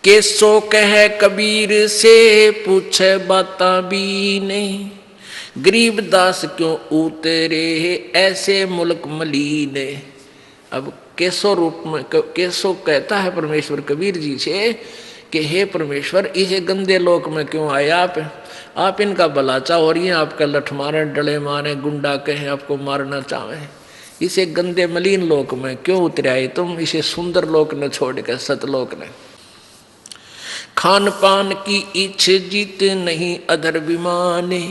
केसो कह कबीर से पूछे बाता भी नहीं, गरीबदास क्यों उतरे ऐसे मुल्क मलीने। अब केसो रूप में केसो कहता है परमेश्वर कबीर जी से कि हे परमेश्वर, इसे गंदे लोक में क्यों आए आप इनका भला चाहो और ये आपका लठ मारे, डले मारे, गुंडा कहे, आपको मारना चाहे, इसे गंदे मलिन लोक में क्यों उतरे आए तुम, इसे सुंदर लोक न छोड़ कर सतलोक ने। खान पान की इच्छ जीत नहीं अधर विमाने,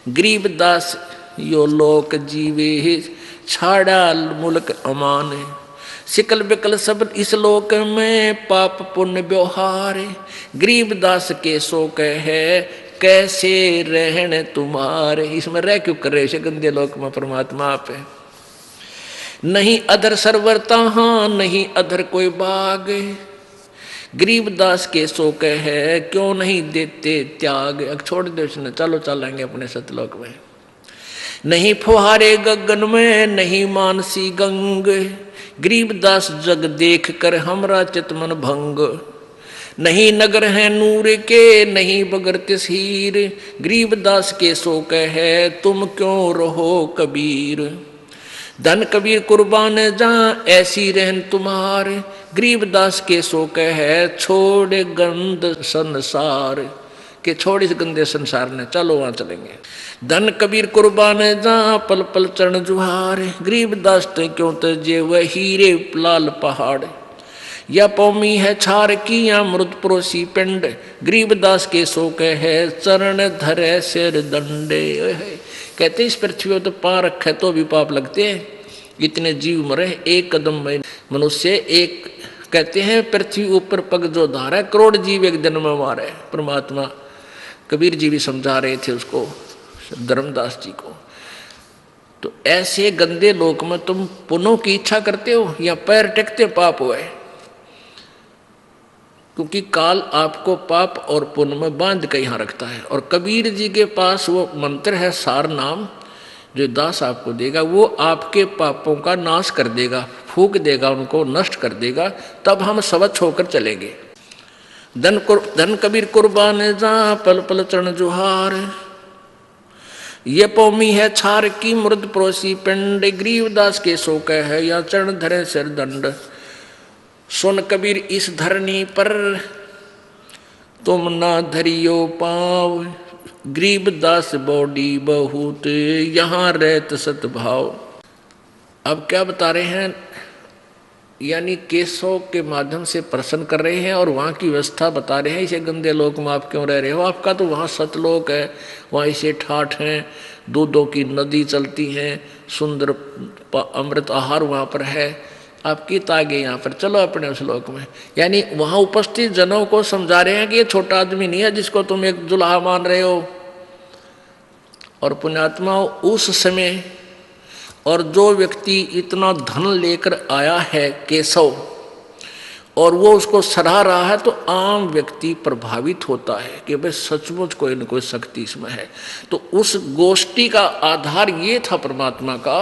गरीबदास यो लोक जीवे छाड़ा मुल्क अमाने। सिकल बिकल सब इस लोक में पाप पुण्य व्यवहार, गरीबदास के सो कहे कैसे रहने तुम्हारे। इसमें रह क्यों कर रहे गंदे लोक में परमात्मा आप है। नहीं अधर सरवर तहाँ नहीं अधर कोई बाग, गरीबदास के सो कहे क्यों नहीं देते त्याग। अब छोड़ दे उसने, चलो चलेंगे अपने सतलोक में। नहीं फुहारे गगन में नहीं मानसी गंग, गरीबदास जग देख कर हमरा चितमन भंग। नहीं नगर है नूर के नहीं बगर तस्हीर, गरीबदास के सो कहे तुम क्यों रहो कबीर। धन कबीर कुर्बान जा ऐसी रहन तुम्हारे, गरीबदास के सो कहे छोड़ गंद संसार, के छोड़ इस गंदे संसार ने, चलो वहां चलेंगे। धन कबीर कुर्बान जा पल पल चरण जुहार, गरीबदास ते क्यों तजे वह हीरे लाल पहाड़। या पौमी है छार की या मृत परोसी पिंड, गरीबदास के सो कहे चरण धरे सिर दंडे। कहते इस पृथ्वी तो पा रखे तो भी पाप लगते हैं, इतने जीव मरे एक कदम में मनुष्य एक। कहते हैं पृथ्वी ऊपर पग जो धारा है, करोड़ जीव एक दिन में मारे। परमात्मा कबीर जी भी समझा रहे थे उसको, धर्मदास जी को। तो ऐसे गंदे लोक में तुम पुण्यों की इच्छा करते हो या पैर टेकते पाप हुए, क्योंकि काल आपको पाप और पुण्य में बांध के यहाँ रखता है। और कबीर जी के पास वो मंत्र है सार नाम, जो दास आपको देगा, वो आपके पापों का नाश कर देगा, फूक देगा, उनको नष्ट कर देगा, तब हम स्वच्छ होकर चलेंगे। धन कबीर कुर्बान जा पल पल चरण जुहार, ये पौमी है छार की मृद परोसी पिंड, गरीबदास के सो कहे या चरण धरे सिर दंड। सुन कबीर इस धरनी पर तुम ना धरियो पाव, गरीबदास बॉडी बहुत यहाँ रहत सतभाव। अब क्या बता रहे हैं, यानी केसों के माध्यम से प्रश्न कर रहे हैं और वहाँ की व्यवस्था बता रहे हैं। इसे गंदे लोक में आप क्यों रह रहे हो, आपका तो वहाँ सतलोक है, वहाँ इसे ठाठ हैं, दूधों की नदी चलती हैं, सुंदर अमृत आहार वहाँ पर है, आपकी तागे यहाँ पर, चलो अपने उस लोक में। यानी वहाँ उपस्थित जनों को समझा रहे हैं कि ये छोटा आदमी नहीं है जिसको तुम एक दुल्हा मान रहे हो। और पुण्यात्मा उस समय, और जो व्यक्ति इतना धन लेकर आया है केशव और वो उसको सराह रहा है, तो आम व्यक्ति प्रभावित होता है कि भाई सचमुच कोई न कोई शक्ति इसमें है। तो उस गोष्ठी का आधार ये था परमात्मा का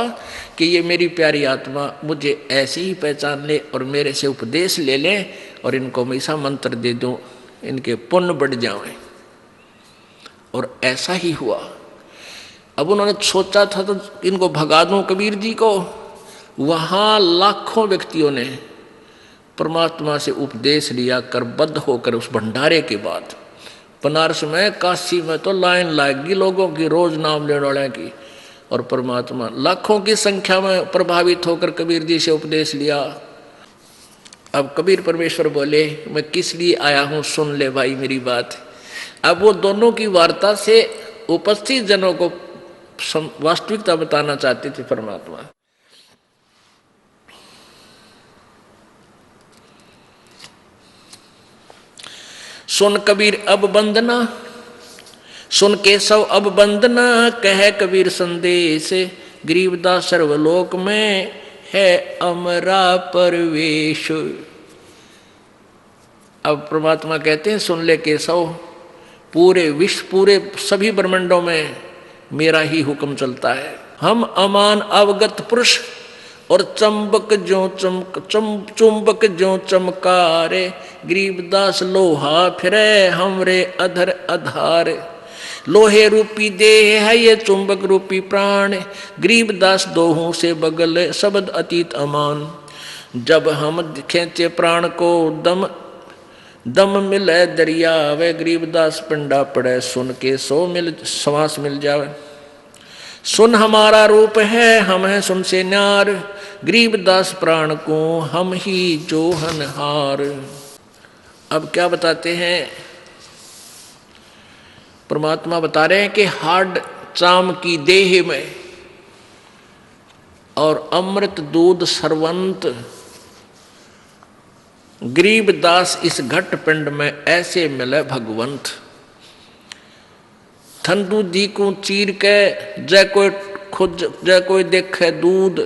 कि ये मेरी प्यारी आत्मा मुझे ऐसे ही पहचान ले और मेरे से उपदेश ले लें और इनको हमेशा मंत्र दे दूं, इनके पुण्य बढ़ जाएं। और ऐसा ही हुआ। अब उन्होंने सोचा था तो इनको भगा दूं कबीर जी को, वहाँ लाखों व्यक्तियों ने परमात्मा से उपदेश लिया कर बद्ध होकर उस भंडारे के बाद। बनारस में, काशी में तो लाइन लाएगी लोगों की, रोज नाम लेने वाले की, और परमात्मा लाखों की संख्या में प्रभावित होकर कबीर जी से उपदेश लिया। अब कबीर परमेश्वर बोले मैं किस लिए आया हूँ, सुन ले भाई मेरी बात। अब वो दोनों की वार्ता से उपस्थित जनों को वास्तविकता बताना चाहते थे परमात्मा। सुन कबीर अब बंदना, सुन केशव अब बंदना, कह कबीर संदेश, गरीबदास सर्वलोक में है अमरा परवेश। अब परमात्मा कहते हैं सुन ले केशव, पूरे विश्व, पूरे सभी ब्रह्मांडों में मेरा ही हुक्म चलता है। हम अमान अवगत पुरुष और चुंबक चुंबक जो चमकारे, गरीबदास लोहा फिरे हमरे अधर आधार। लोहे रूपी देह है ये चुंबक रूपी प्राण, गरीबदास दोहों से बगल शब्द अतीत अमान। जब हम खींचे प्राण को दम दम मिले दरिया वे, गरीबदास पिंडा पड़े सुन के श्वास मिल जावे। सुन हमारा रूप है हम हैं सुन से न्यार, गरीबदास प्राण को हम ही जोहनहार। अब क्या बताते हैं, परमात्मा बता रहे हैं कि हाड चाम की देह में और अमृत दूध सरवंत, गरीबदास इस घट पिंड में ऐसे मिले भगवंत। थन दूधी को चीर के जय कोई देखे दूध,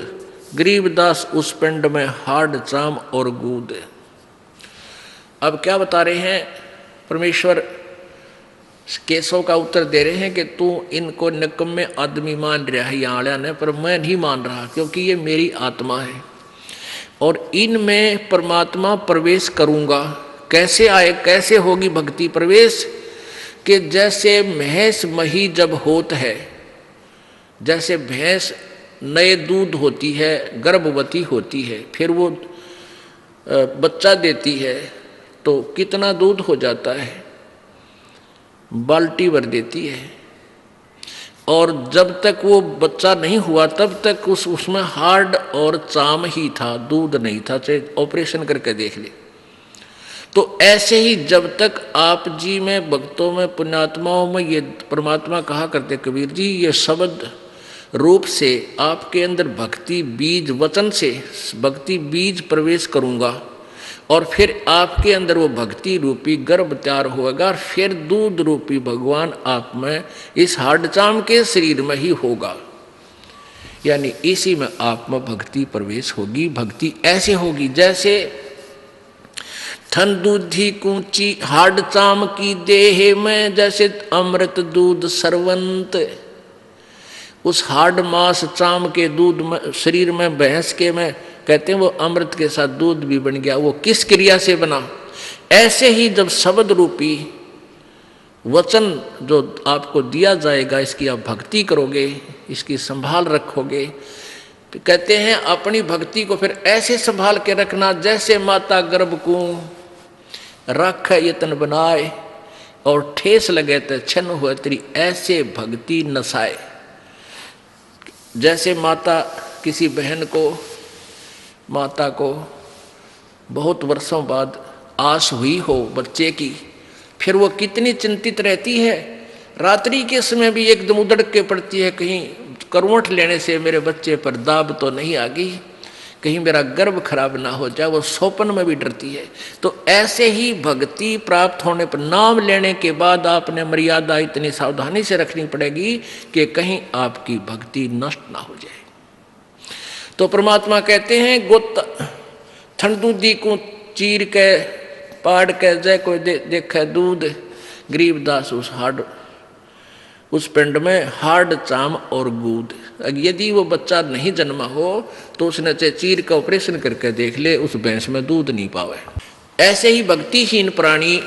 गरीबदास उस पिंड में हाड चाम और गूद। अब क्या बता रहे हैं, परमेश्वर केशव का उत्तर दे रहे हैं कि तू इनको निकम्मे आदमी मान रहा है यहाँ आया ने, पर मैं नहीं मान रहा क्योंकि ये मेरी आत्मा है और इनमें परमात्मा प्रवेश करूंगा। कैसे आए, कैसे होगी भक्ति प्रवेश, कि जैसे भैंस मही जब होत है, जैसे भैंस नए दूध होती है, गर्भवती होती है, फिर वो बच्चा देती है तो कितना दूध हो जाता है, बाल्टी भर देती है। और जब तक वो बच्चा नहीं हुआ तब तक उसमें हार्ड और चाम ही था, दूध नहीं था, चाहे ऑपरेशन करके देख ले। तो ऐसे ही जब तक आप जी में, भक्तों में, पुण्यात्माओं में ये परमात्मा कहा करते कबीर जी, ये शब्द रूप से आपके अंदर भक्ति बीज, वचन से भक्ति बीज प्रवेश करूंगा और फिर आपके अंदर वो भक्ति रूपी गर्भ तैयार होगा, फिर दूध रूपी भगवान आप में इस हाडचाम के शरीर में ही होगा, यानी इसी में आप में भक्ति प्रवेश होगी। भक्ति ऐसे होगी जैसे थन दूधी कूची हाडचाम की देह में, जैसे अमृत दूध सरवंत। उस हाड मास चाम के दूध में, शरीर में भैंस के में कहते हैं वो अमृत के साथ दूध भी बन गया। वो किस क्रिया से बना, ऐसे ही जब शब्द रूपी वचन जो आपको दिया जाएगा, इसकी आप भक्ति करोगे, इसकी संभाल रखोगे, तो कहते हैं अपनी भक्ति को फिर ऐसे संभाल के रखना जैसे माता गर्भ को रख यतन बनाए और ठेस लगे तो छन हुए तेरी ऐसे भक्ति नसाए। जैसे माता किसी बहन को, माता को बहुत वर्षों बाद आस हुई हो बच्चे की, फिर वो कितनी चिंतित रहती है, रात्रि के समय भी एकदम उधड़ के पड़ती है, कहीं करवट लेने से मेरे बच्चे पर दाब तो नहीं आ गई, कहीं मेरा गर्भ खराब ना हो जाए, वो सोपन में भी डरती है। तो ऐसे ही भक्ति प्राप्त होने पर, नाम लेने के बाद आपने मर्यादा इतनी सावधानी से रखनी पड़ेगी कि कहीं आपकी भक्ति नष्ट ना हो जाए। तो परमात्मा कहते हैं गोत ठंडूदी को चीर के पाड़ के जय कोई देखे दूध, गरीबदास उस पिंड में हाड चाम और गूद। यदि वो बच्चा नहीं जन्मा हो तो उसने चाहे चीर का ऑपरेशन करके देख ले, उस भैंस में दूध नहीं पावे। ऐसे ही भक्तिहीन प्राणी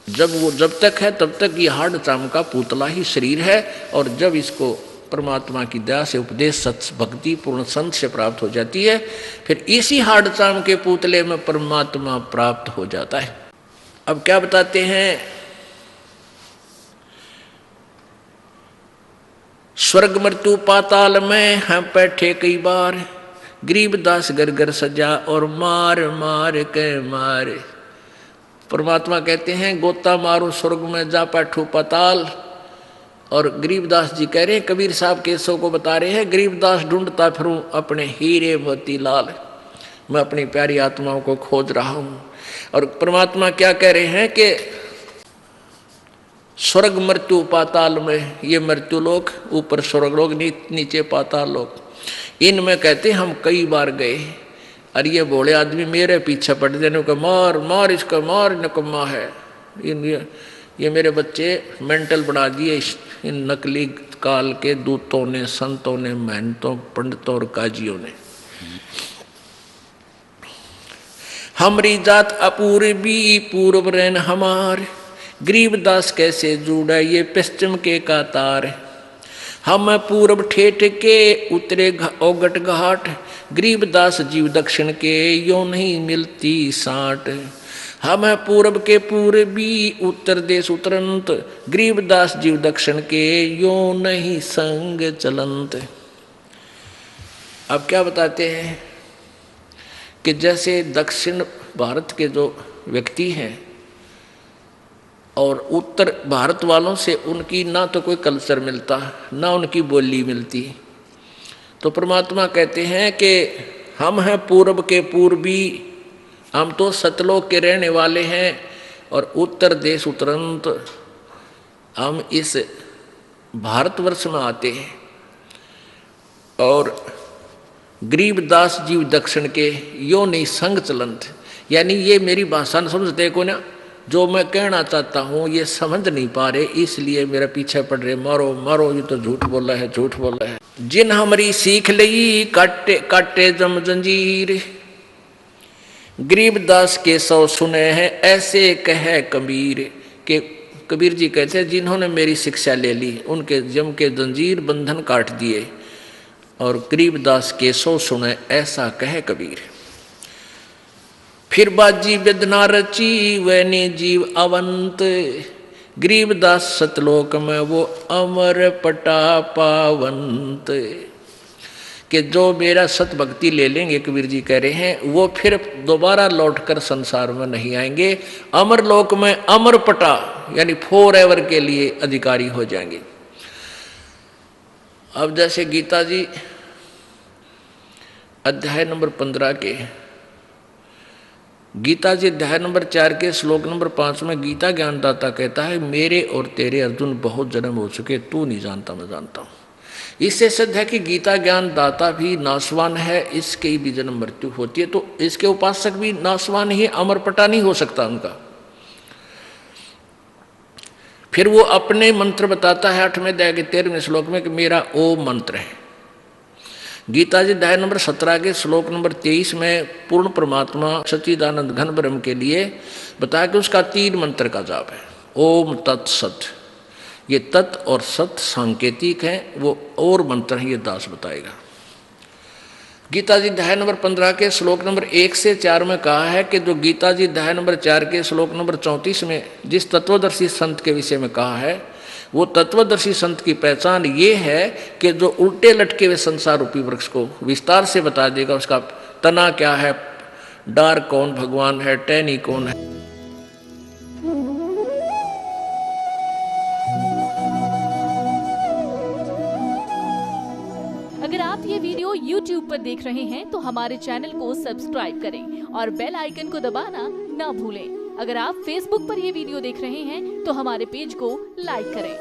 जब तक है तब तक ये हाड चाम का पुतला ही शरीर है, और जब इसको परमात्मा की दया से उपदेश सत्य भक्ति पूर्ण संत से प्राप्त हो जाती है, फिर इसी हाड चाम के पुतले में परमात्मा प्राप्त हो जाता है। अब क्या बताते हैं, स्वर्ग मृत्यु पाताल में हम बैठे कई बार, गरीबदास घर घर सजा और मार मार के मारे। परमात्मा कहते हैं गोता मारो स्वर्ग में जा बैठो पाताल, और गरीबदास जी कह रहे हैं, कबीर साहब केसों को बता रहे हैं, गरीबदास ढूंढता फिरूं अपने हीरे मोती लाल, मैं अपनी प्यारी आत्माओं को खोज रहा हूं। और परमात्मा क्या कह रहे हैं कि स्वर्ग मृत्यु पाताल में, ये मृत्यु लोक ऊपर स्वर्ग लोक, नीचे पाताल लोक, इनमें कहते हम कई बार गए, और ये भोले आदमी मेरे पीछे पड़ देने को मार मार, इसका मार नकम्मा है, ये मेरे बच्चे मेंटल बना दिए इन नकली काल के दूतों ने, संतों ने, महंतों, पंडितों और काजियों ने। हमारी जात अपूर्वी पूर्व रैन हमार, गरीबदास कैसे जुड़ा ये पश्चिम के कातार। हम पूर्व ठेठ के उतरे ओगट घाट, गरीबदास जीव दक्षिण के यो नहीं मिलती साट। हम पूर्व के पूर्वी उत्तर देश उतरंत, गरीबदास जीव दक्षिण के यो नहीं संग चलंत। अब क्या बताते हैं कि जैसे दक्षिण भारत के जो व्यक्ति हैं और उत्तर भारत वालों से उनकी ना तो कोई कल्चर मिलता, ना उनकी बोली मिलती, तो परमात्मा कहते हैं कि हम हैं पूर्व के पूर्वी, हम तो सतलोक के रहने वाले हैं और उत्तर देश उतरंत हम इस भारतवर्ष में आते हैं। और गरीबदास जीव दक्षिण के यो नहीं संग चलंत, यानी ये मेरी भाषा न समझते को ना, जो मैं कहना चाहता हूँ ये समझ नहीं पा रहे, इसलिए मेरा पीछे पड़ रहे, मारो मारो, ये तो झूठ बोला है, झूठ बोला है। जिन हमारी सीख लई काटे काटे जम जंजीर, गरीबदास के सौ सुने हैं ऐसे कहे कबीर। के कबीर जी कहते हैं जिन्होंने मेरी शिक्षा ले ली उनके जम के जंजीर बंधन काट दिए, और गरीबदास के सौ सुने ऐसा कहे कबीर। फिर बाजी वेदना रची वैनी जीव अवंत, गरीबदास सतलोक में वो अमर पटा पावंत। कि जो मेरा सत भक्ति ले लेंगे, कबीर जी कह रहे हैं, वो फिर दोबारा लौटकर संसार में नहीं आएंगे, अमर लोक में अमर पटा यानी फॉर एवर के लिए अधिकारी हो जाएंगे। अब जैसे गीता जी अध्याय नंबर 15 के, गीता जी अध्याय नंबर 4 के श्लोक नंबर 5 में गीता ज्ञानदाता कहता है, मेरे और तेरे अर्जुन बहुत जन्म हो चुके, तू नहीं जानता मैं जानता हूं। इससे सिद्ध है कि गीता ज्ञानदाता भी नाशवान है, इसकी भी जन्म मृत्यु होती है, तो इसके उपासक भी नाशवान ही, अमरपटा नहीं हो सकता उनका। फिर वो अपने मंत्र बताता है 8वें अध्याय के 13वें श्लोक में कि मेरा ओम मंत्र है। गीता जी अध्याय नंबर 17 के श्लोक नंबर 23 में पूर्ण परमात्मा सच्चिदानंद घन ब्रह्म के लिए बताया कि उसका 3 मंत्र का जाप है, ओम तत्सत। ये तत् और सत सांकेतिक है, वो और मंत्र है, ये दास बताएगा। गीता जी अध्याय नंबर 15 के श्लोक नंबर 1 से 4 में कहा है कि जो गीता जी अध्याय नंबर 4 के श्लोक नंबर 34 में जिस तत्वदर्शी संत के विषय में कहा है, वो तत्वदर्शी संत की पहचान ये है कि जो उल्टे लटके हुए संसार रूपी वृक्ष को विस्तार से बता देगा, उसका तना क्या है, डार कौन भगवान है, टहनी कौन है। अगर आप ये वीडियो YouTube पर देख रहे हैं तो हमारे चैनल को सब्सक्राइब करें और बेल आइकन को दबाना ना भूलें। अगर आप Facebook पर ये वीडियो देख रहे हैं तो हमारे पेज को लाइक करें।